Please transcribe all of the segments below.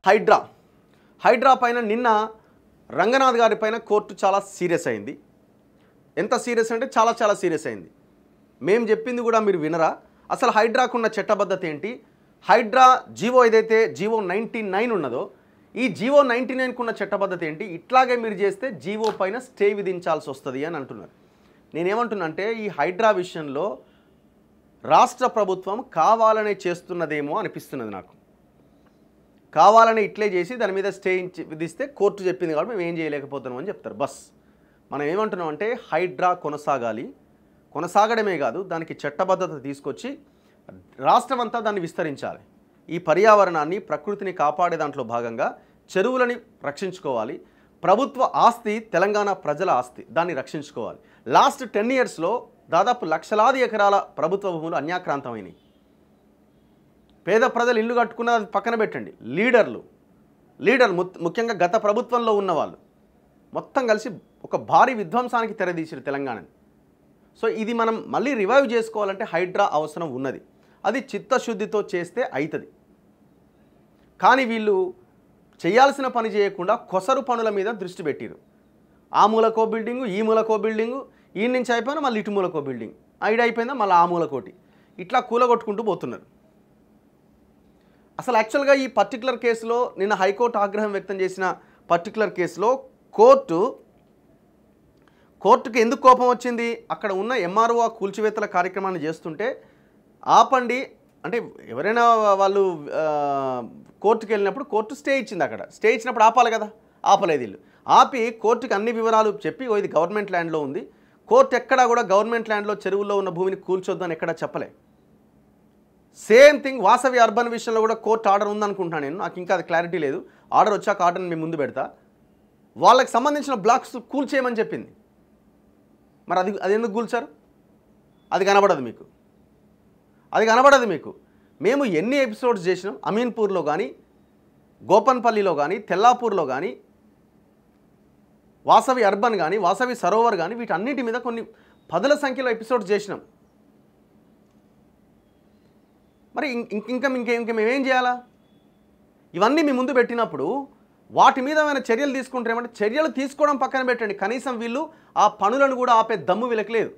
హైడ్రా హైడ్రా పైన నిన్న రంగనాథ్ గారి పైన కోర్టు చాలా సీరియస్ అయింది. ఎంత సీరియస్ అంటే చాలా చాలా సీరియస్ అయింది. మేము చెప్పింది కూడా మీరు వినరా? అసలు హైడ్రాకున్న చట్టబద్ధత ఏంటి? హైడ్రా జీవో ఏదైతే జీవో 99 ఉన్నదో ఈ జీవో 99కున్న చట్టబద్ధత ఏంటి? ఇట్లాగే మీరు చేస్తే జీవో పైన స్టే విధించాల్సి వస్తుంది అని అంటున్నారు. నేనేమంటున్నా అంటే ఈ హైడ్రా విషయంలో రాష్ట్ర ప్రభుత్వం కావాలనే చేస్తున్నదేమో అనిపిస్తున్నది నాకు. కావాలని ఇట్లే చేసి దాని మీద స్టే విధిస్తే కోర్టు చెప్పింది కాబట్టి మేము ఏం చేయలేకపోతున్నాం అని చెప్తారు. బస్ మనం ఏమంటున్నాం అంటే హైడ్రా కొనసాగాలి, కొనసాగడమే కాదు దానికి చట్టబద్ధత తీసుకొచ్చి రాష్ట్రం అంతా దాన్ని విస్తరించాలి. ఈ పర్యావరణాన్ని ప్రకృతిని కాపాడే దాంట్లో భాగంగా చెరువులని రక్షించుకోవాలి. ప్రభుత్వ ఆస్తి తెలంగాణ ప్రజల ఆస్తి, దాన్ని రక్షించుకోవాలి. లాస్ట్ 10 ఇయర్స్లో దాదాపు లక్షలాది ఎకరాల ప్రభుత్వ భూములు అన్యాక్రాంతమైనవి. పేద ప్రజలు ఇల్లు కట్టుకున్న పక్కన పెట్టండి, లీడర్ ముఖ్యంగా గత ప్రభుత్వంలో ఉన్నవాళ్ళు మొత్తం కలిసి ఒక భారీ విధ్వంసానికి తెరదీశారు తెలంగాణని. సో ఇది మనం మళ్ళీ రివైవ్ చేసుకోవాలంటే హైడ్రా అవసరం ఉన్నది. అది చిత్తశుద్ధితో చేస్తే అవుతుంది. కానీ వీళ్ళు చేయాల్సిన పని చేయకుండా కొసరు పనుల మీద దృష్టి పెట్టారు. ఆ మూలకో బిల్డింగు, ఈ మూలకో బిల్డింగు, ఈ నుంచి అయిపోయినా మళ్ళీ ఇటు మూలకో బిల్డింగ్, ఐడి అయిపోయిందా మళ్ళీ ఆ మూలకోటి, ఇట్లా కూలగొట్టుకుంటూ పోతున్నారు. అసలు యాక్చువల్గా ఈ పర్టికులర్ కేసులో నిన్న హైకోర్టు ఆగ్రహం వ్యక్తం చేసిన పర్టికులర్ కేసులో కోర్టుకి ఎందుకు కోపం వచ్చింది? అక్కడ ఉన్న ఎంఆర్ఓ కూల్చివేతల కార్యక్రమాన్ని చేస్తుంటే ఆపండి అంటే ఎవరైనా వాళ్ళు కోర్టుకి వెళ్ళినప్పుడు కోర్టు స్టే ఇచ్చింది. అక్కడ స్టే ఇచ్చినప్పుడు ఆపాలి కదా, ఆపలేదు. వీళ్ళు ఆపి కోర్టుకి అన్ని వివరాలు చెప్పి ఇది గవర్నమెంట్ ల్యాండ్లో ఉంది, కోర్టు ఎక్కడా కూడా గవర్నమెంట్ ల్యాండ్లో చెరువుల్లో ఉన్న భూమిని కూల్చొద్దని ఎక్కడా చెప్పలే. సేమ్ థింగ్ వాసవి అర్బన్ విషయంలో కూడా కోర్టు ఆర్డర్ ఉందనుకుంటున్నాను నేను, నాకు ఇంకా అది క్లారిటీ లేదు. ఆర్డర్ వచ్చాక ఆర్డర్ని మేము ముందు పెడతా. వాళ్ళకి సంబంధించిన బ్లాక్స్ కూల్చేయమని చెప్పింది. మరి అది ఎందుకు కూల్చారు? అది కనబడదు మీకు. మేము ఎన్ని ఎపిసోడ్స్ చేసినాం అమీన్పూర్లో కానీ, గోపన్పల్లిలో కానీ, తెల్లాపూర్లో కానీ, వాసవి అర్బన్ కానీ, వాసవి సరోవర్ కానీ, వీటన్నిటి మీద కొన్ని పదుల సంఖ్యలో ఎపిసోడ్స్ చేసినాం. మరి ఇంకా మేమేం చేయాలా? ఇవన్నీ మీ ముందు పెట్టినప్పుడు వాటి మీద ఏమైనా చర్యలు తీసుకుంటారేమంటే చర్యలు తీసుకోవడం పక్కన పెట్టండి, కనీసం వీళ్ళు ఆ పనులను కూడా ఆపే దమ్ము వీళ్ళకి లేదు.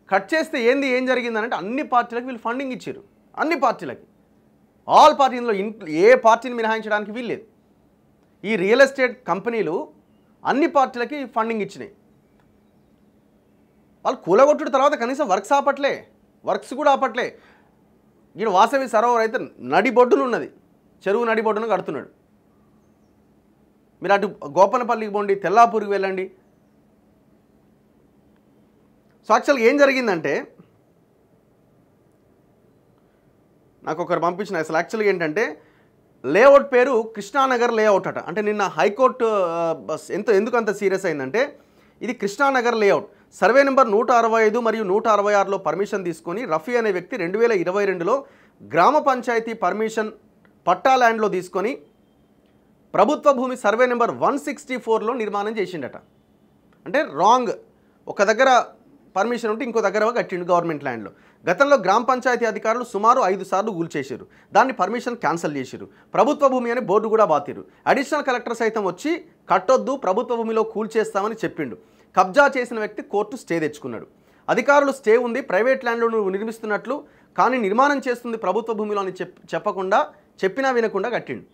కట్ చేస్తే ఏం జరిగిందనంటే అన్ని పార్టీలకు వీళ్ళు ఫండింగ్ ఇచ్చారు. అన్ని పార్టీలకి, ఆల్ పార్టీలో ఏ పార్టీని మినహాయించడానికి వీల్లేదు. ఈ రియల్ ఎస్టేట్ కంపెనీలు అన్ని పార్టీలకి ఫండింగ్ ఇచ్చినాయి. వాళ్ళు కూలగొట్టుడు తర్వాత కనీసం వర్క్స్ కూడా ఆపట్లే. ఈయన వాసవి సరోవర్ అయితే నడిబొడ్డును ఉన్నది, చెరువు నడిబొడ్డును కడుతున్నాడు. మీరు అటు గోపనపల్లికి పోండి, తెల్లాపూర్కి వెళ్ళండి. సో యాక్చువల్గా ఏం జరిగిందంటే నాకు ఒకరు పంపించిన అసలు యాక్చువల్గా ఏంటంటే లేఅవుట్ పేరు కృష్ణానగర్ లేఅవుట్ అట. అంటే నిన్న హైకోర్టు ఎందుకు అంత సీరియస్ అయిందంటే ఇది కృష్ణానగర్ లేఅవుట్ సర్వే నెంబర్ 165 మరియు 166లో పర్మిషన్ తీసుకొని రఫీ అనే వ్యక్తి 2022లో గ్రామ పంచాయతీ పర్మిషన్ పట్టా ల్యాండ్లో తీసుకొని ప్రభుత్వ భూమి సర్వే నెంబర్ 164లో నిర్మాణం చేసిండట. అంటే రాంగ్, ఒక దగ్గర పర్మిషన్ ఉంటే ఇంకో దగ్గర కట్టిండు గవర్నమెంట్ ల్యాండ్లో. గతంలో గ్రామ పంచాయతీ అధికారులు సుమారు 5 సార్లు కూల్చేశారు, దాన్ని పర్మిషన్ క్యాన్సిల్ చేశారు, ప్రభుత్వ భూమి అని బోర్డు కూడా బాతిరు. అడిషనల్ కలెక్టర్ సైతం వచ్చి కట్టొద్దు, ప్రభుత్వ భూమిలో కూల్చేస్తామని చెప్పిండు. కబ్జా చేసిన వ్యక్తి కోర్టు స్టే తెచ్చుకున్నాడు. అధికారులు స్టే ఉంది, ప్రైవేట్ ల్యాండ్లో నువ్వు నిర్మిస్తున్నట్లు, కానీ నిర్మాణం చేస్తుంది ప్రభుత్వ భూమిలో అని చెప్పకుండా చెప్పినా వినకుండా కట్టిండు.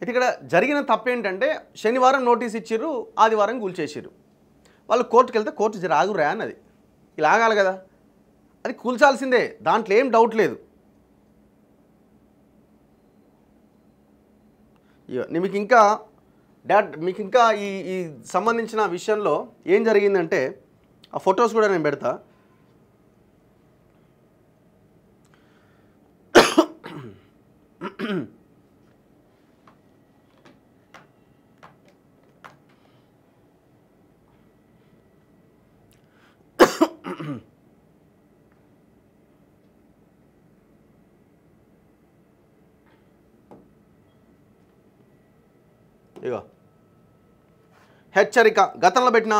అయితే ఇక్కడ జరిగిన తప్పేంటంటే శనివారం నోటీస్ ఇచ్చిర్రు, ఆదివారం కూల్చేసారు. వాళ్ళు కోర్టుకు వెళ్తే కోర్టు రాగురా అన్నది, ఇలా ఆగాలి కదా, అది కూల్చాల్సిందే, దాంట్లో ఏం డౌట్ లేదు. మీకు ఇంకా ఈ సంబంధించిన విషయంలో ఏం జరిగిందంటే ఆ ఫొటోస్ కూడా నేను పెడతా. ఇగో హెచ్చరిక గతంలో పెట్టిన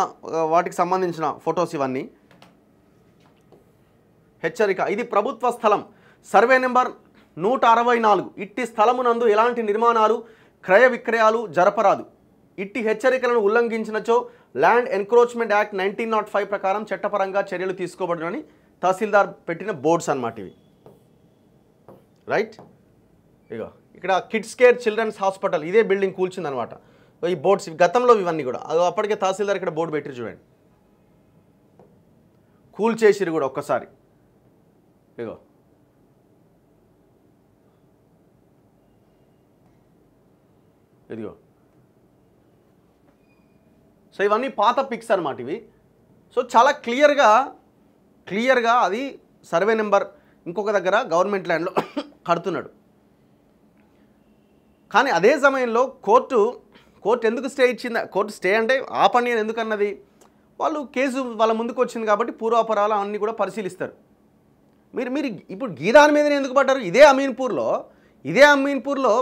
వాటికి సంబంధించిన ఫొటోస్ ఇవన్నీ. హెచ్చరిక, ఇది ప్రభుత్వ స్థలం, సర్వే నెంబర్ 164, ఇట్టి స్థలమునందు ఎలాంటి నిర్మాణాలు క్రయ విక్రయాలు జరపరాదు. ఇట్టి హెచ్చరికలను ఉల్లంఘించినచో ల్యాండ్ ఎన్క్రోచ్మెంట్ యాక్ట్ 1905 ప్రకారం చట్టపరంగా చర్యలు తీసుకోబడునని తహసీల్దార్ పెట్టిన బోర్డ్స్ అన్నమాట ఇవి. రైట్, ఇగో ఇక్కడ కిడ్స్ కేర్ చిల్డ్రన్స్ హాస్పిటల్ ఇదే బిల్డింగ్ కూల్చిందనమాట. ఈ బోర్డ్స్ గతంలో ఇవన్నీ కూడా అప్పటికే తహసీల్దార్ ఇక్కడ బోర్డు పెట్టి చూడండి, కూల్ చేసిరు కూడా ఒక్కసారి. ఇగో ఇదిగో, సో ఇవన్నీ పాత పిక్స్ అనమాట ఇవి. సో చాలా క్లియర్గా అది సర్వే నెంబర్ ఇంకొక దగ్గర గవర్నమెంట్ ల్యాండ్లో కడుతున్నాడు. కానీ అదే సమయంలో కోర్టు ఎందుకు స్టే ఇచ్చిందా? కోర్టు స్టే అంటే ఆపండి అని ఎందుకు అన్నది? వాళ్ళు కేసు వాళ్ళ ముందుకు వచ్చింది కాబట్టి పూర్వాపరాలు అన్నీ కూడా పరిశీలిస్తారు. మీరు ఇప్పుడు గీదాని మీదనే ఎందుకు పడ్డారు? ఇదే అమీన్పూర్లో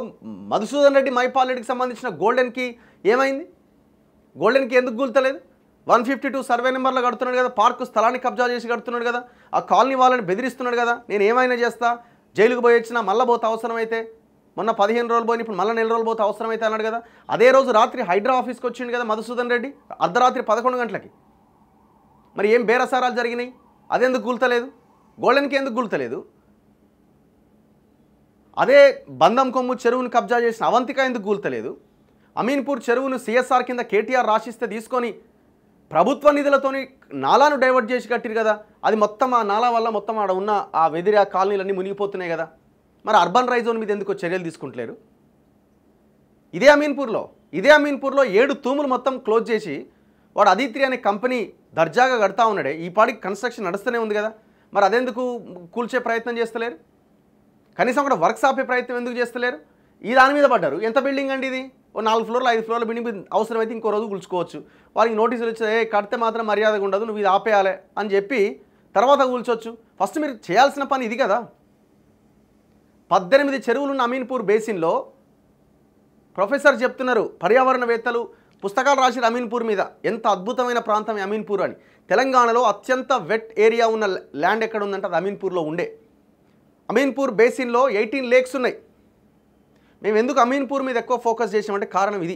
మధుసూదన్ రెడ్డి మైపాల్ రెడ్డికి సంబంధించిన గోల్డెన్కి ఏమైంది? గోల్డెన్కి ఎందుకు గుల్తలేదు? 152 సర్వే నెంబర్లో కడుతున్నాడు కదా, పార్కు స్థలాన్ని కబ్జా చేసి కడుతున్నాడు కదా, ఆ కాలనీ వాళ్ళని బెదిరిస్తున్నాడు కదా, నేను ఏమైనా చేస్తా, జైలుకు పోయి వచ్చినా మళ్ళీ పోతే అవసరమైతే, మొన్న 15 రోజులు పోయి ఇప్పుడు మళ్ళీ 4 రోజులు పోతే అవసరమైతే అన్నాడు కదా. అదే రోజు రాత్రి హైడ్రా ఆఫీస్కి వచ్చిండు కదా మధుసూదన్ రెడ్డి, అర్ధరాత్రి 11 గంటలకి. మరి ఏం బేరసారాలు జరిగినాయి? అదెందుకు గుల్తలేదు? గోల్డెన్కి ఎందుకు గుల్తలేదు? అదే బంధం కొమ్ము చెరువును కబ్జా చేసిన అవంతిక ఎందుకు గుల్తలేదు? అమీన్పూర్ చెరువును సిఎస్ఆర్ కింద కేటీఆర్ రాసిస్తే తీసుకొని ప్రభుత్వ నిధులతోని నాలాను డైవర్ట్ చేసి కట్టిరు కదా, అది మొత్తం ఆ నాలా వల్ల మొత్తం ఆడ ఉన్న ఆ వెదిరి కాలనీలన్నీ మునిగిపోతున్నాయి కదా. మరి అర్బన్ రైజోన్ మీద ఎందుకో చర్యలు తీసుకుంటలేరు? ఇదే అమీన్పూర్లో 7 తూములు మొత్తం క్లోజ్ చేసి వాడు అదిత్రి అనే కంపెనీ దర్జాగా కడతా ఉన్నాడే, ఈ పాడికి కన్స్ట్రక్షన్ నడుస్తూనే ఉంది కదా, మరి అదెందుకు కూల్చే ప్రయత్నం చేస్తలేరు? కనీసం అక్కడ వర్క్స్ ఆపే ప్రయత్నం ఎందుకు చేస్తలేరు? ఈ దాని మీద పడ్డారు. ఎంత బిల్డింగ్ అండి ఇది? ఓ 4 ఫ్లోర్లు 5 ఫ్లోర్ల బిల్డింగ్ అవసరమైతే ఇంకో రోజు కూల్చుకోవచ్చు. వాళ్ళకి నోటీసులు వచ్చి కడితే మాత్రం మర్యాదగా ఉండదు, నువ్వు ఇది ఆపేయాలి అని చెప్పి తర్వాత కూల్చోవచ్చు. ఫస్ట్ మీరు చేయాల్సిన పని ఇది కదా. 18 చెరువులున్న అమీన్పూర్ బేసిన్లో ప్రొఫెసర్ చెప్తున్నారు, పర్యావరణవేత్తలు పుస్తకాలు రాసిన అమీన్పూర్ మీద, ఎంత అద్భుతమైన ప్రాంతం అమీన్పూర్ అని. తెలంగాణలో అత్యంత వెట్ ఏరియా ఉన్న ల్యాండ్ ఎక్కడ ఉందంటే అది అమీన్పూర్లో ఉండే. అమీన్పూర్ బేసిన్లో 18 లేక్స్ ఉన్నాయి. మేము ఎందుకు అమీన్పూర్ మీద ఎక్కువ ఫోకస్ చేసామంటే కారణం ఇది.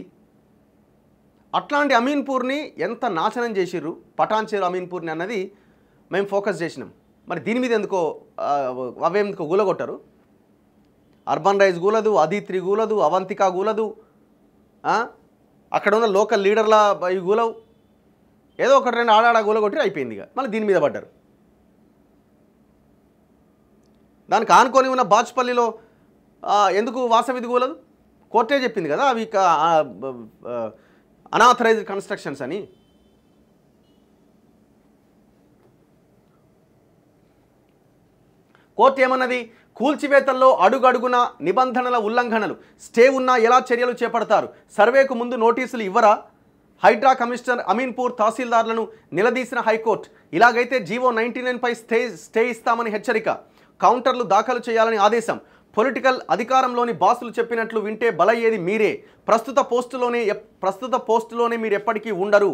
అట్లాంటి అమీన్పూర్ని ఎంత నాశనం చేసిర్రు పటాన్ చెరు అమీన్పూర్ని అన్నది మేము ఫోకస్ చేసినాం. మరి దీని మీద ఎందుకో అవేందుకో గూలగొట్టారు. అర్బన్ రైజ్ గూలదు, అదిత్రి గూలదు, అవంతిక గూలదు, అక్కడ ఉన్న లోకల్ లీడర్ల ఇవి గూలవు, ఏదో ఒకటి 2 ఆడాడ గూలగొట్టి అయిపోయింది. ఇక మళ్ళీ దీని మీద పడ్డారు. దానికి ఆనుకొని ఉన్న బాచ్పల్లిలో ఎందుకు వాసవిధి గూలదు? కోర్టే చెప్పింది కదా అవి అనాథరైజ్డ్ కన్స్ట్రక్షన్స్ అని. కోర్టు ఏమన్నది? కూల్చివేతల్లో అడుగడుగున నిబంధనల ఉల్లంఘనలు, స్టే ఉన్నా ఎలా చర్యలు చేపడతారు? సర్వేకు ముందు నోటీసులు ఇవ్వరా? హైడ్రా కమిషనర్ అమీన్పూర్ తహసీల్దార్లను నిలదీసిన హైకోర్టు. ఇలాగైతే జీవో 99పై స్టే ఇస్తామని హెచ్చరిక. కౌంటర్లు దాఖలు చేయాలని ఆదేశం. పొలిటికల్ అధికారంలోని బాసులు చెప్పినట్లు వింటే బలయ్యేది మీరే. ప్రస్తుత పోస్టులోనే మీరు ఎప్పటికీ ఉండరు.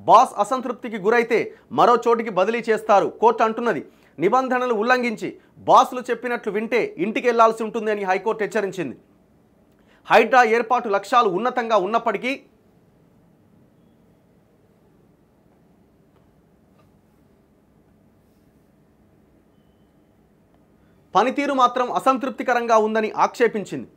బాస్ అసంతృప్తికి గురైతే మరో చోటికి బదిలీ చేస్తారు. కోర్టు అంటున్నది, నిబంధనలు ఉల్లంఘించి బాసులు చెప్పినట్లు వింటే ఇంటికి వెళ్లాల్సి ఉంటుంది అని హైకోర్టు హెచ్చరించింది. హైడ్రా ఏర్పాటు లక్ష్యాలు ఉన్నతంగా ఉన్నప్పటికీ పనితీరు మాత్రం అసంతృప్తికరంగా ఉందని ఆక్షేపించింది.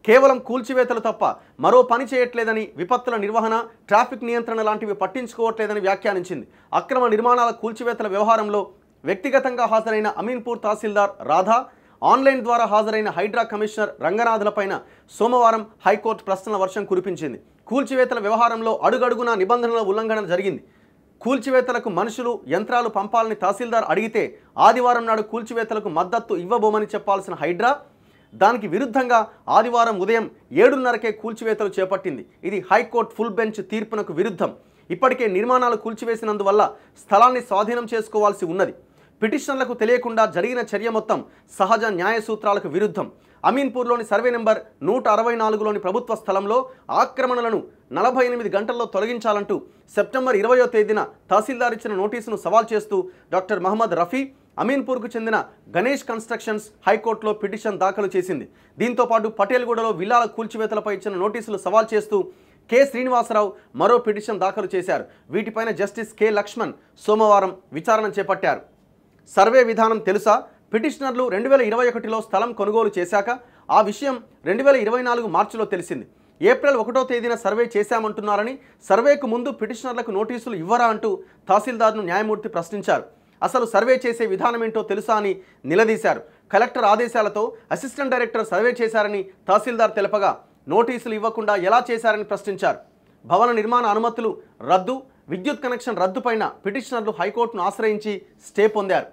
కేవలం కూల్చివేతలు తప్ప మరో పని చేయట్లేదని, విపత్తుల నిర్వహణ, ట్రాఫిక్ నియంత్రణ లాంటివి పట్టించుకోవట్లేదని వ్యాఖ్యానించింది. అక్రమ నిర్మాణాల కూల్చివేతల వ్యవహారంలో వ్యక్తిగతంగా హాజరైన అమీన్పూర్ తహసీల్దార్ రాధా, ఆన్లైన్ ద్వారా హాజరైన హైడ్రా కమిషనర్ రంగనాథులపైన సోమవారం హైకోర్టు ప్రశ్నల వర్షం కురిపించింది. కూల్చివేతల వ్యవహారంలో అడుగడుగునా నిబంధనల ఉల్లంఘన జరిగింది. కూల్చివేతలకు మనుషులు, యంత్రాలు పంపాలని తహసీల్దార్ అడిగితే ఆదివారం నాడు కూల్చివేతలకు మద్దతు ఇవ్వబోమని చెప్పాల్సిన హైడ్రా దానికి విరుద్ధంగా ఆదివారం ఉదయం 7:30కే కూల్చివేతలు చేపట్టింది. ఇది హైకోర్టు ఫుల్ బెంచ్ తీర్పునకు విరుద్ధం. ఇప్పటికే నిర్మాణాలు కూల్చివేసినందువల్ల స్థలాన్ని స్వాధీనం చేసుకోవాల్సి ఉన్నది. పిటిషనర్లకు తెలియకుండా జరిగిన చర్య మొత్తం సహజ న్యాయ సూత్రాలకు విరుద్ధం. అమీన్పూర్లోని సర్వే నెంబర్ 164లోని ప్రభుత్వ స్థలంలో ఆక్రమణలను 48 గంటల్లో తొలగించాలంటూ సెప్టెంబర్ 20వ తేదీన తహసీల్దార్ ఇచ్చిన నోటీసును సవాల్ చేస్తూ డాక్టర్ మహమ్మద్ రఫీ అమీన్పూర్కు చెందిన గణేష్ కన్స్ట్రక్షన్స్ హైకోర్టులో పిటిషన్ దాఖలు చేసింది. దీంతో పాటు పటేల్గూడలో విల్లాల కూల్చివేతలపై ఇచ్చిన నోటీసులు సవాల్ చేస్తూ కె శ్రీనివాసరావు మరో పిటిషన్ దాఖలు చేశారు. వీటిపైన జస్టిస్ కె లక్ష్మణ్ సోమవారం విచారణ చేపట్టారు. సర్వే విధానం తెలుసా? పిటిషనర్లు 2021లో స్థలం కొనుగోలు చేశాక ఆ విషయం 2024 మార్చిలో తెలిసింది. ఏప్రిల్ 1వ తేదీన సర్వే చేశామంటున్నారని, సర్వేకు ముందు పిటిషనర్లకు నోటీసులు ఇవ్వరా అంటూ తహసీల్దార్ను న్యాయమూర్తి ప్రశ్నించారు. అసలు సర్వే చేసే విధానం ఏంటో తెలుసా అని నిలదీశారు. కలెక్టర్ ఆదేశాలతో అసిస్టెంట్ డైరెక్టర్ సర్వే చేశారని తహసీల్దార్ తెలపగా నోటీసులు ఇవ్వకుండా ఎలా చేశారని ప్రశ్నించారు. భవన నిర్మాణ అనుమతులు రద్దు, విద్యుత్ కనెక్షన్ రద్దుపైన పిటిషనర్లు హైకోర్టును ఆశ్రయించి స్టే పొందారు.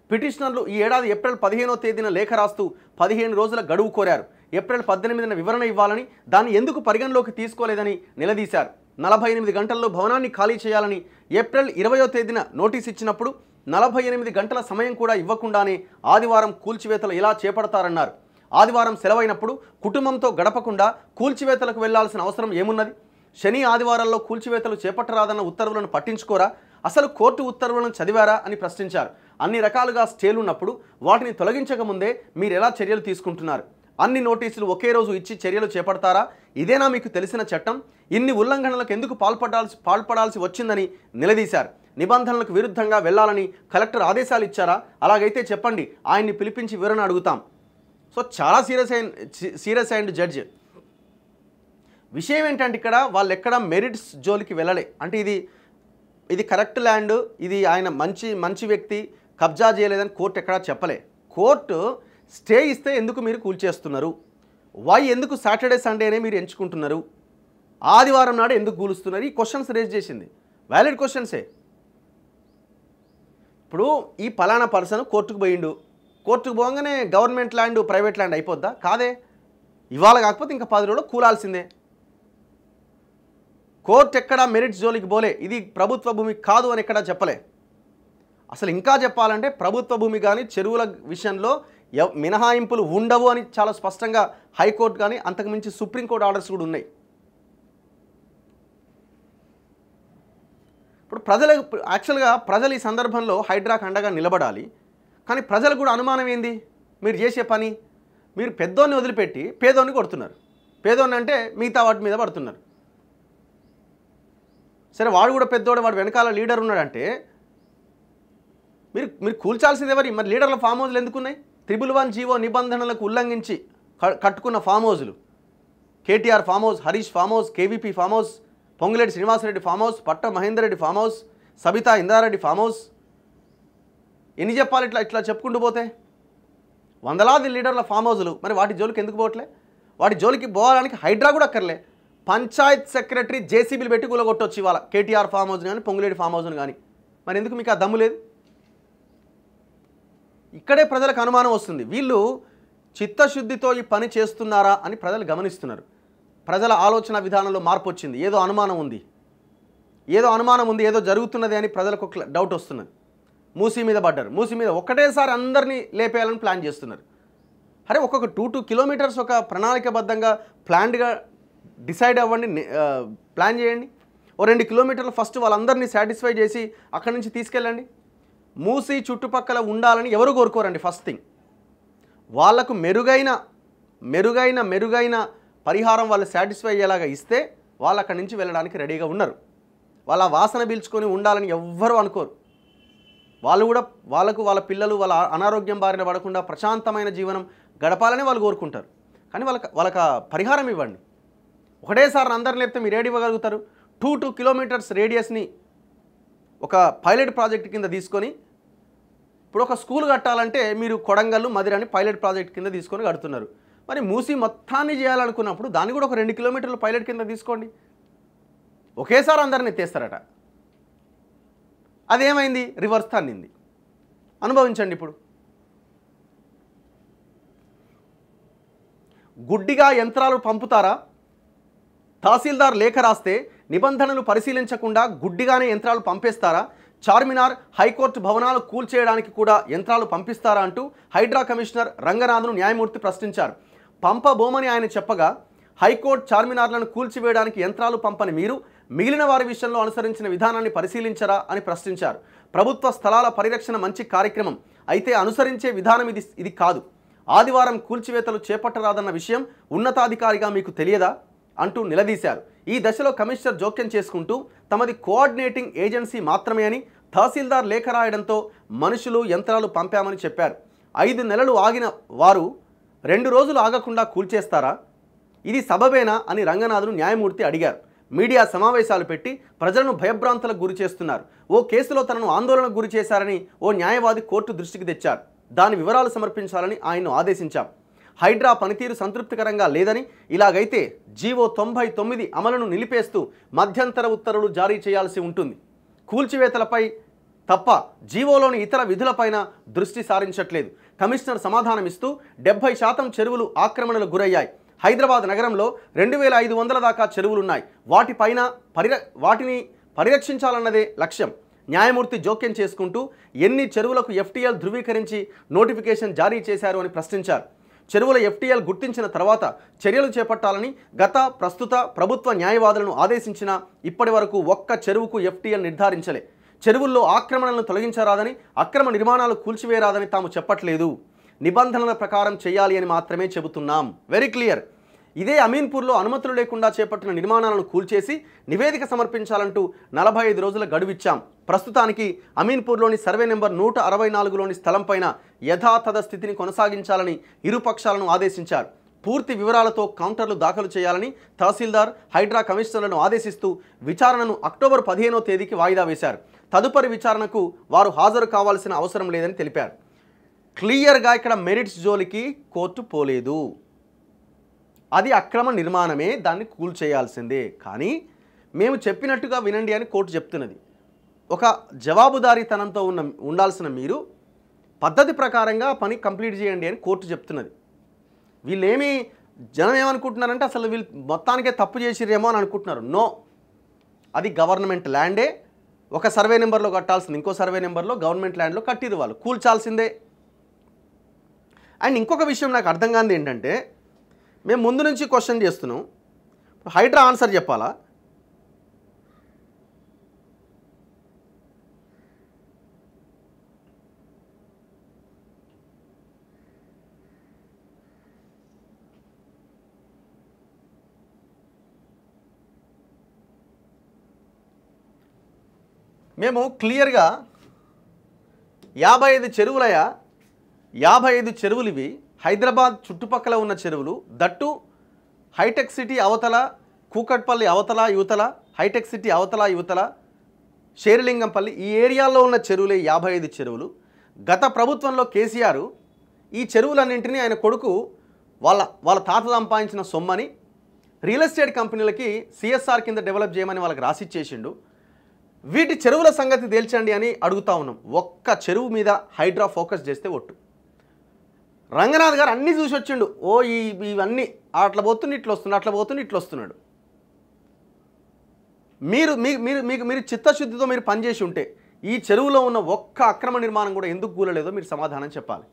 పిటిషనర్లు ఈ ఏడాది ఏప్రిల్ 15వ తేదీన లేఖ రాస్తూ 15 రోజుల గడువు కోరారు. ఏప్రిల్ 18న వివరణ ఇవ్వాలని, దాన్ని ఎందుకు పరిగణలోకి తీసుకోలేదని నిలదీశారు. 48 గంటల్లో భవనాన్ని ఖాళీ చేయాలని ఏప్రిల్ 20వ తేదీన నోటీస్ ఇచ్చినప్పుడు 48 గంటల సమయం కూడా ఇవ్వకుండానే ఆదివారం కూల్చివేతలు ఎలా చేపడతారన్నారు. ఆదివారం సెలవైనప్పుడు కుటుంబంతో గడపకుండా కూల్చివేతలకు వెళ్లాల్సిన అవసరం ఏమున్నది? శని ఆదివారాల్లో కూల్చివేతలు చేపట్టరాదన్న ఉత్తర్వులను పట్టించుకోరా? అసలు కోర్టు ఉత్తర్వులను చదివారా అని ప్రశ్నించారు. అన్ని రకాలుగా స్టేలున్నప్పుడు వాటిని తొలగించకముందే మీరు ఎలా చర్యలు తీసుకుంటున్నారు? అన్ని నోటీసులు ఒకే రోజు ఇచ్చి చర్యలు చేపడతారా? ఇదేనా మీకు తెలిసిన చట్టం? ఇన్ని ఉల్లంఘనలకు ఎందుకు పాల్పడాల్సి వచ్చిందని నిలదీశారు. నిబంధనలకు విరుద్ధంగా వెళ్లాలని కలెక్టర్ ఆదేశాలు ఇచ్చారా? అలాగైతే చెప్పండి, ఆయన్ని పిలిపించి వివరణ అడుగుతాం. సో చాలా సీరియస్ అయిన జడ్జి. విషయం ఏంటంటే ఇక్కడ వాళ్ళు ఎక్కడ మెరిట్స్ జోలికి వెళ్ళలే. అంటే ఇది కరెక్ట్ ల్యాండ్, ఇది ఆయన మంచి వ్యక్తి, కబ్జా చేయలేదని కోర్టు ఎక్కడా చెప్పలే. కోర్టు స్టే ఇస్తే ఎందుకు మీరు కూల్చేస్తున్నారు? ఎందుకు సాటర్డే సండేనే మీరు ఎంచుకుంటున్నారు? ఆదివారం నాడు ఎందుకు కూలుస్తున్నారు? ఈ క్వశ్చన్స్ రేజ్ చేసింది. వ్యాలిడ్ క్వశ్చన్సే. ఇప్పుడు ఈ పలానా పర్సన్ కోర్టుకు పోయిండు, కోర్టుకు పోగానే గవర్నమెంట్ ల్యాండ్ ప్రైవేట్ ల్యాండ్ అయిపోద్దా? కాదే. ఇవాళ కాకపోతే ఇంకా 10 రోజులు కూలాల్సిందే. కోర్టు ఎక్కడా మెరిట్స్ జోలికి పోలే. ఇది ప్రభుత్వ భూమి కాదు అని ఎక్కడా చెప్పలే. అసలు ఇంకా చెప్పాలంటే ప్రభుత్వ భూమి కానీ చెరువుల విషయంలో మినహాయింపులు ఉండవు అని చాలా స్పష్టంగా హైకోర్టు కానీ అంతకుమించి సుప్రీంకోర్టు ఆర్డర్స్ కూడా ఉన్నాయి. ఇప్పుడు యాక్చువల్గా ప్రజలు ఈ సందర్భంలో హైడ్రాకు అండగా నిలబడాలి. కానీ ప్రజలకు కూడా అనుమానం ఏంది? మీరు చేసే పని, మీరు పెద్దోన్ని వదిలిపెట్టి పేదోన్ని కొడుతున్నారు. పేదోన్ని అంటే మిగతా వాటి మీద పడుతున్నారు. సరే, వాడు కూడా పెద్దోడు, వాడు వెనకాల లీడర్ ఉన్నాడంటే మీరు కూల్చాల్సింది ఎవరి? మరి లీడర్ల ఫామ్ హౌస్లు ఎందుకున్నాయి? 111 జీవో నిబంధనలకు ఉల్లంఘించి కట్టుకున్న ఫామ్ హౌస్లు, KTR farm house, Harish farm house, KVP farm house, Ponguleti Srinivasa Reddy farm house, పట్ట Mahender Reddy farm house, Sabitha Indra Reddy farm house. ఎన్ని చెప్పాలి? ఇట్లా చెప్పుకుంటూ పోతే వందలాది లీడర్ల ఫామ్ హౌస్లు. మరి వాటి జోలికి ఎందుకు పోవట్లే? వాటి జోలికి పోవడానికి హైడ్రా కూడా అక్కర్లే. పంచాయత్ సెక్రటరీ జేసీబీలు పెట్టి కూలగొట్టొచ్చు ఇవాళ కేటీఆర్ ఫామ్ హౌస్ని కానీ పొంగులేటి ఫామ్ హౌస్ని కానీ. మరి ఎందుకు మీకు ఆ దమ్ము లేదు? ఇక్కడే ప్రజలకు అనుమానం వస్తుంది. వీళ్ళు చిత్తశుద్ధితో ఈ పని చేస్తున్నారా అని ప్రజలు గమనిస్తున్నారు. ప్రజల ఆలోచన విధానంలో మార్పు వచ్చింది. ఏదో అనుమానం ఉంది, ఏదో జరుగుతున్నది అని ప్రజలకు ఒక డౌట్ వస్తున్నది. మూసీ మీద పడ్డారు. మూసీ మీద ఒకటేసారి అందరినీ లేపేయాలని ప్లాన్ చేస్తున్నారు. అరే, ఒక్కొక్క 2 కిలోమీటర్స్ ఒక ప్రణాళికబద్ధంగా ప్లాన్డ్గా డిసైడ్ అవ్వండి, ప్లాన్ చేయండి. ఓ 2 కిలోమీటర్లు ఫస్ట్ వాళ్ళందరినీ సాటిస్ఫై చేసి అక్కడి నుంచి తీసుకెళ్ళండి. మూసీ చుట్టుపక్కల ఉండాలని ఎవరు కోరుకోరండి. ఫస్ట్ థింగ్, వాళ్లకు మెరుగైన పరిహారం వాళ్ళు సాటిస్ఫై అయ్యేలాగా ఇస్తే వాళ్ళు అక్కడి నుంచి వెళ్ళడానికి రెడీగా ఉన్నారు. వాళ్ళ వాసన పీల్చుకొని ఉండాలని ఎవ్వరూ అనుకోరు. వాళ్ళకు వాళ్ళ పిల్లలు వాళ్ళ అనారోగ్యం బారిన పడకుండా ప్రశాంతమైన జీవనం గడపాలని వాళ్ళు కోరుకుంటారు. కానీ వాళ్ళకి పరిహారం ఇవ్వండి. ఒకటేసారి అందరిని లేపితే మీరు ఏడు ఇవ్వగలుగుతారు? 2 కిలోమీటర్స్ రేడియస్ని ఒక పైలట్ ప్రాజెక్ట్ కింద తీసుకొని, ఇప్పుడు ఒక స్కూల్ కట్టాలంటే మీరు కొడంగల్లు మదిరాని పైలట్ ప్రాజెక్ట్ కింద తీసుకొని కడుతున్నారు. మరి మూసి మొత్తాన్ని చేయాలనుకున్నప్పుడు దాన్ని కూడా ఒక 2 కిలోమీటర్లు పైలట్ కింద తీసుకోండి. ఒకేసారి అందరిని ఎత్తేస్తారట. అదేమైంది? రివర్స్ తన్నింది. అనుభవించండి. ఇప్పుడు గుడ్డిగా యంత్రాలు పంపుతారా? తహసీల్దార్ లేఖ రాస్తే నిబంధనలు పరిశీలించకుండా గుడ్డిగానే యంత్రాలు పంపేస్తారా? చార్మినార్, హైకోర్టు భవనాలు కూల్చేయడానికి కూడా యంత్రాలు పంపిస్తారా అంటూ హైడ్రా కమిషనర్ రంగనాథ్ను న్యాయమూర్తి ప్రశ్నించారు. పంపబోమని ఆయన చెప్పగా హైకోర్టు చార్మినార్లను కూల్చివేయడానికి యంత్రాలు పంపని మీరు మిగిలిన వారి విషయంలో అనుసరించిన విధానాన్ని పరిశీలించరా అని ప్రశ్నించారు. ప్రభుత్వ స్థలాల పరిరక్షణ మంచి కార్యక్రమం, అయితే అనుసరించే విధానం ఇది కాదు. ఆదివారం కూల్చివేతలు చేపట్టరాదన్న విషయం ఉన్నతాధికారిగా మీకు తెలియదా అంటూ నిలదీశారు. ఈ దశలో కమిషనర్ జోక్యం చేసుకుంటూ తమది కోఆర్డినేటింగ్ ఏజెన్సీ మాత్రమే అని తహసీల్దార్ లేఖ రాయడంతో మనుషులు యంత్రాలు పంపామని చెప్పారు. 5 నెలలు ఆగిన వారు 2 రోజులు ఆగకుండా కూల్చేస్తారా? ఇది సబబేనా అని రంగనాథ్ను న్యాయమూర్తి అడిగారు. మీడియా సమావేశాలు పెట్టి ప్రజలను భయభ్రాంతులకు గురి చేస్తున్నారు. ఓ కేసులో తనను ఆందోళనకు గురి చేశారని ఓ న్యాయవాది కోర్టు దృష్టికి తెచ్చారు. దాని వివరాలు సమర్పించాలని ఆయన్ను ఆదేశించాం. హైడ్రా పనితీరు సంతృప్తికరంగా లేదని, ఇలాగైతే జీవో 99 అమలును నిలిపేస్తూ మధ్యంతర ఉత్తర్వులు జారీ చేయాల్సి ఉంటుంది. కూల్చివేతలపై తప్ప జీవోలోని ఇతర విధులపైన దృష్టి సారించట్లేదు. కమిషనర్ సమాధానమిస్తూ 70% చెరువులు ఆక్రమణలకు గురయ్యాయి. హైదరాబాద్ నగరంలో 2500 దాకా చెరువులున్నాయి. వాటిని పరిరక్షించాలన్నదే లక్ష్యం. న్యాయమూర్తి జోక్యం చేసుకుంటూ ఎన్ని చెరువులకు FTL ధృవీకరించి నోటిఫికేషన్ జారీ చేశారు అని ప్రశ్నించారు. చెరువుల FTL గుర్తించిన తర్వాత చర్యలు చేపట్టాలని ప్రస్తుత ప్రభుత్వ న్యాయవాదులను ఆదేశించినా ఇప్పటి వరకు ఒక్క చెరువుకు FTL నిర్ధారించలే. చెరువుల్లో ఆక్రమణలను తొలగించరాదని, అక్రమ నిర్మాణాలు కూల్చివేయరాదని తాము చెప్పట్లేదు. నిబంధనల ప్రకారం చేయాలి అని మాత్రమే చెబుతున్నాం. Very clear. ఇదే అమీన్పూర్లో అనుమతులు లేకుండా చేపట్టిన నిర్మాణాలను కూల్చేసి నివేదిక సమర్పించాలంటూ 45 రోజుల గడువిచ్చాం. ప్రస్తుతానికి అమీన్పూర్లోని సర్వే నెంబర్ 164లోని స్థలంపైన యథాతథ స్థితిని కొనసాగించాలని ఇరుపక్షాలను ఆదేశించారు. పూర్తి వివరాలతో కౌంటర్లు దాఖలు చేయాలని తహసీల్దార్, హైడ్రా కమిషనర్లను ఆదేశిస్తూ విచారణను అక్టోబర్ 15వ తేదీకి వాయిదా వేశారు. తదుపరి విచారణకు వారు హాజరు కావాల్సిన అవసరం లేదని తెలిపారు. క్లియర్గా ఇక్కడ మెరిట్స్ జోలికి కోర్టు పోలేదు. అది అక్రమ నిర్మాణమే, దాన్ని కూల్చేయాల్సిందే. కానీ మేము చెప్పినట్టుగా వినండి అని కోర్టు చెప్తున్నది. ఒక జవాబుదారీతనంతో ఉండాల్సిన మీరు పద్ధతి ప్రకారంగా పని కంప్లీట్ చేయండి అని కోర్టు చెప్తున్నది. వీళ్ళేమి జనం ఏమనుకుంటున్నారంటే అసలు వీళ్ళు మొత్తానికే తప్పు చేసిరేమో అని అనుకుంటున్నారు. నో, అది గవర్నమెంట్ ల్యాండే. ఒక సర్వే నెంబర్లో కట్టాల్సింది ఇంకో సర్వే నెంబర్లో గవర్నమెంట్ ల్యాండ్లో కట్టిరు, వాళ్ళు కూల్చాల్సిందే. అండ్ ఇంకొక విషయం నాకు అర్థం కానిది ఏంటంటే, మేము ముందు నుంచి క్వశ్చన్ చేస్తున్నాం, హైడ్రా ఆన్సర్ చెప్పాలా? మేము క్లియర్గా 55 చెరువులయా, 55 చెరువులు ఇవి. హైదరాబాద్ చుట్టుపక్కల ఉన్న చెరువులు, దట్టు హైటెక్ సిటీ అవతల, కూకట్పల్లి అవతల యువతల, హైటెక్ సిటీ అవతల యువతల, షేర్లింగంపల్లి, ఈ ఏరియాలో ఉన్న చెరువులే 55 చెరువులు. గత ప్రభుత్వంలో కేసీఆర్ ఈ చెరువులన్నింటినీ ఆయన కొడుకు వాళ్ళ తాత సంపాదించిన సొమ్మని రియల్ ఎస్టేట్ కంపెనీలకి CSR కింద డెవలప్ చేయమని వాళ్ళకి రాసిచ్చేసిండు. వీటి చెరువుల సంగతి తేల్చండి అని అడుగుతా ఉన్నాం. ఒక్క చెరువు మీద హైడ్రా ఫోకస్ చేస్తే ఒట్టు. రంగనాథ్ గారు అన్నీ చూసి వచ్చిండు. ఇవన్నీ అట్లా పోతుంది ఇట్లా వస్తున్నాడు, అట్లా పోతుంది ఇట్లా వస్తున్నాడు. మీరు చిత్తశుద్ధితో మీరు పనిచేసి ఉంటే ఈ చెరువులో ఉన్న ఒక్క అక్రమ నిర్మాణం కూడా ఎందుకు కూలలేదో మీరు సమాధానం చెప్పాలి.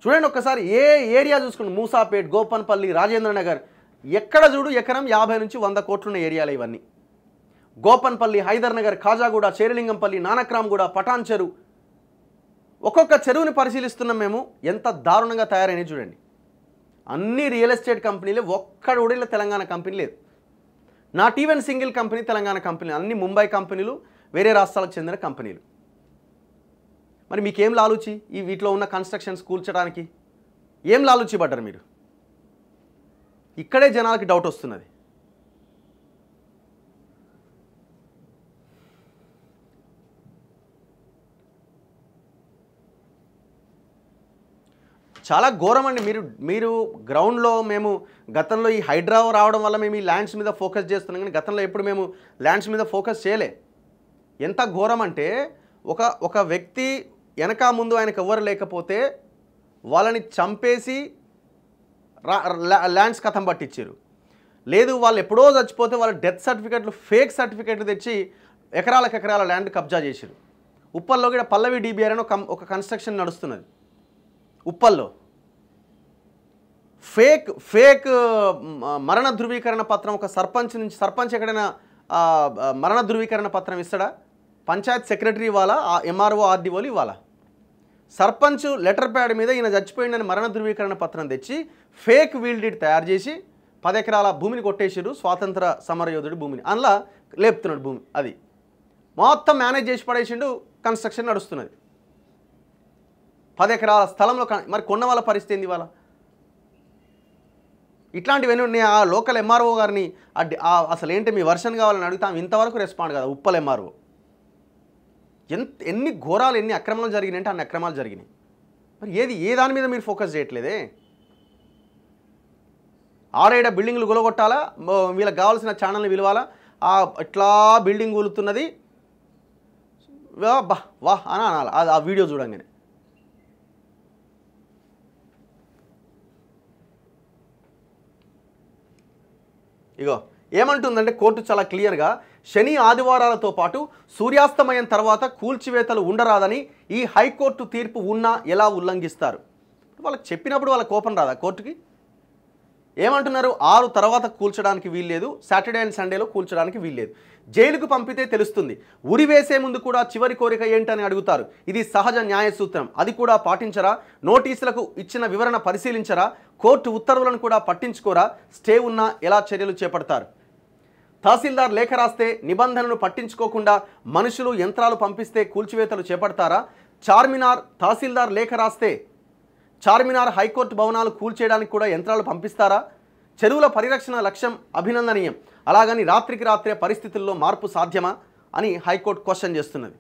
చూడండి ఒక్కసారి, ఏ ఏరియా చూసుకోండి, మూసాపేట్, గోపన్పల్లి, రాజేంద్ర నగర్, ఎక్కడ చూడు ఎకరం 50 నుంచి 100 కోట్లున్న ఏరియాలు ఇవన్నీ. గోపన్పల్లి, హైదర్ నగర్, ఖాజాగూడ, షేర్లింగంపల్లి, నానక్రామ్గూడ, పటాన్ చెరువు, ఒక్కొక్క చెరువుని పరిశీలిస్తున్నాం మేము. ఎంత దారుణంగా తయారైనవి చూడండి. అన్ని రియల్ ఎస్టేట్ కంపెనీలే, ఒక్కడు కూడా తెలంగాణ కంపెనీ లేదు. Not even single company Telangana company, అన్ని ముంబై కంపెనీలు, వేరే రాష్ట్రాలకు చెందిన కంపెనీలు. మరి మీకేం లాలూచి ఈ వీటిలో ఉన్న కన్స్ట్రక్షన్స్ కూల్చడానికి? ఏం లాలూచి పడ్డారు మీరు? ఇక్కడే జనాలకి డౌట్ వస్తున్నది. చాలా ఘోరం అండి. మీరు గ్రౌండ్లో, మేము గతంలో ఈ హైడ్రా రావడం వల్ల మేము ఈ ల్యాండ్స్ మీద ఫోకస్ చేస్తున్నాం, కానీ గతంలో ఎప్పుడు మేము ల్యాండ్స్ మీద ఫోకస్ చేయలే. ఎంత ఘోరం అంటే ఒక వ్యక్తి వెనక ముందు ఆయనకు ఎవ్వరు లేకపోతే వాళ్ళని చంపేసి ల్యాండ్స్ కథం పట్టించారు. లేదు వాళ్ళు ఎప్పుడో చచ్చిపోతే వాళ్ళ డెత్ సర్టిఫికెట్లు, ఫేక్ సర్టిఫికెట్లు తెచ్చి ఎకరాల ల్యాండ్ కబ్జా చేశారు. ఉప్పల్లో కూడా పల్లవి DBR అని ఒక కన్స్ట్రక్షన్ నడుస్తున్నది ఉప్పల్లో. ఫేక్ మరణ ధృవీకరణ పత్రం ఒక సర్పంచ్ ఎక్కడైనా మరణ ధృవీకరణ పత్రం ఇస్తాడా? పంచాయత్ సెక్రటరీ ఇవ్వాలా, ఎంఆర్ఓ ఆర్డీఓలు ఇవ్వాలా? సర్పంచ్ లెటర్ ప్యాడ్ మీద ఈయన చచ్చిపోయిందని మరణ ధృవీకరణ పత్రం తెచ్చి ఫేక్ వీల్ డీడ్ తయారు చేసి 10 ఎకరాల భూమిని కొట్టేసారు. స్వాతంత్ర సమరయోధుడి భూమిని అందులో లేపుతున్నాడు భూమి. అది మొత్తం మేనేజ్ చేసి పడేసిండు. కన్స్ట్రక్షన్ నడుస్తున్నది 10 ఎకరాల స్థలంలో. మరి కొన్న వాళ్ళ పరిస్థితి ఏంది ఇవాళ? ఇట్లాంటివన్నీ ఉన్నాయి. ఆ లోకల్ ఎంఆర్ఓ గారిని అసలు ఏంటి మీ వర్షన్ కావాలని అడుగుతాం, ఇంతవరకు రెస్పాండ్ కదా. ఉప్పల్ ఎంఆర్ఓ ఎన్ని ఘోరాలు, ఎన్ని అక్రమాలు జరిగినాయి అంటే అన్ని అక్రమాలు జరిగినాయి. మరి ఏ దాని మీద మీరు ఫోకస్ చేయట్లేదే? 6-7 బిల్డింగ్లు గులగొట్టాలా, వీళ్ళకి కావాల్సిన ఛానల్ని పిలవాలా, ఇట్లా బిల్డింగ్ కూలుతున్నది వాహ్ అని అనాలి ఆ వీడియో చూడంగానే. ఇగో ఏమంటుందంటే కోర్టు చాలా క్లియర్గా శని ఆదివారాలతో పాటు సూర్యాస్తమయం తర్వాత కూల్చివేతలు ఉండరాదని ఈ హైకోర్టు తీర్పు ఉన్నా ఎలా ఉల్లంఘిస్తారు? వాళ్ళకి చెప్పినప్పుడు వాళ్ళ కోపం రాదా కోర్టుకి? ఏమంటున్నారు? 6 తర్వాత కూల్చడానికి వీల్లేదు, సాటర్డే అండ్ సండేలో కూల్చడానికి వీల్లేదు. జైలుకు పంపితే తెలుస్తుంది. ఉరి వేసే ముందు కూడా చివరి కోరిక ఏంటని అడుగుతారు. ఇది సహజ న్యాయ సూత్రం. అది కూడా పాటించరా? నోటీసులకు ఇచ్చిన వివరణ పరిశీలించరా? కోర్టు ఉత్తర్వులను కూడా పట్టించుకోరా? స్టే ఉన్నా ఎలా చర్యలు చేపడతారు? తహసీల్దార్ లేఖ రాస్తే నిబంధనను పట్టించుకోకుండా మనుషులు యంత్రాలు పంపిస్తే కూల్చివేతలు చేపడతారా? చార్మినార్ తహసీల్దార్ లేఖ రాస్తే చార్మినార్ హైకోర్టు భవనాలు కూల్చేయడానికి కూడా యంత్రాలు పంపిస్తారా? చెరువుల పరిరక్షణ లక్ష్యం అభినందనీయం, అలాగని రాత్రికి రాత్రే పరిస్థితుల్లో మార్పు సాధ్యమా అని హైకోర్టు క్వశ్చన్ చేస్తున్నది.